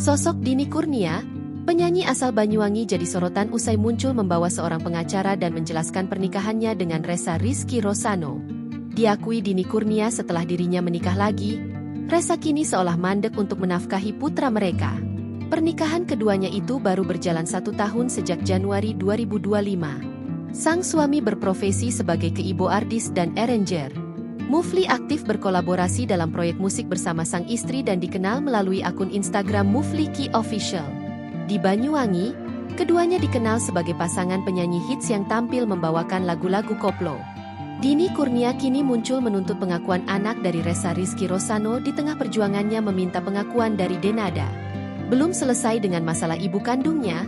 Sosok Dini Kurnia, penyanyi asal Banyuwangi jadi sorotan usai muncul membawa seorang pengacara dan menjelaskan pernikahannya dengan Ressa Rizky Rosano. Diakui Dini Kurnia setelah dirinya menikah lagi, Ressa kini seolah mandek untuk menafkahi putra mereka. Pernikahan keduanya itu baru berjalan 1 tahun sejak Januari 2025. Sang suami berprofesi sebagai keyboard artis dan arranger. Mufli aktif berkolaborasi dalam proyek musik bersama sang istri dan dikenal melalui akun Instagram Mufliki Official. Di Banyuwangi, keduanya dikenal sebagai pasangan penyanyi hits yang tampil membawakan lagu-lagu koplo. Dini Kurnia kini muncul menuntut pengakuan anak dari Ressa Rizky Rosano di tengah perjuangannya meminta pengakuan dari Denada. Belum selesai dengan masalah ibu kandungnya,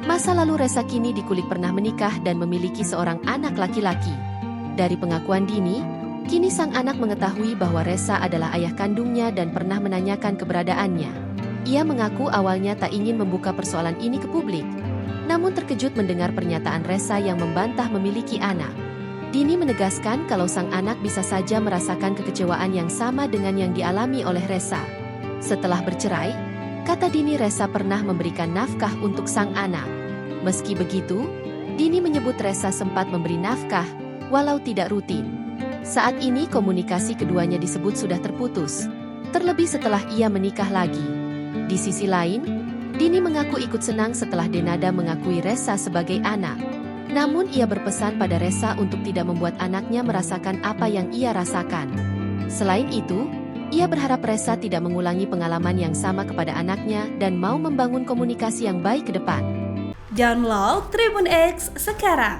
masa lalu Ressa kini dikulik pernah menikah dan memiliki seorang anak laki-laki. Dari pengakuan Dini, kini sang anak mengetahui bahwa Ressa adalah ayah kandungnya dan pernah menanyakan keberadaannya. Ia mengaku awalnya tak ingin membuka persoalan ini ke publik, namun terkejut mendengar pernyataan Ressa yang membantah memiliki anak. Dini menegaskan kalau sang anak bisa saja merasakan kekecewaan yang sama dengan yang dialami oleh Ressa. Setelah bercerai, kata Dini Ressa pernah memberikan nafkah untuk sang anak. Meski begitu, Dini menyebut Ressa sempat memberi nafkah, walau tidak rutin. Saat ini komunikasi keduanya disebut sudah terputus, terlebih setelah ia menikah lagi. Di sisi lain, Dini mengaku ikut senang setelah Denada mengakui Ressa sebagai anak. Namun ia berpesan pada Ressa untuk tidak membuat anaknya merasakan apa yang ia rasakan. Selain itu, ia berharap Ressa tidak mengulangi pengalaman yang sama kepada anaknya dan mau membangun komunikasi yang baik ke depan. Download Tribun X sekarang,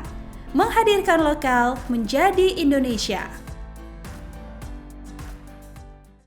menghadirkan lokal menjadi Indonesia.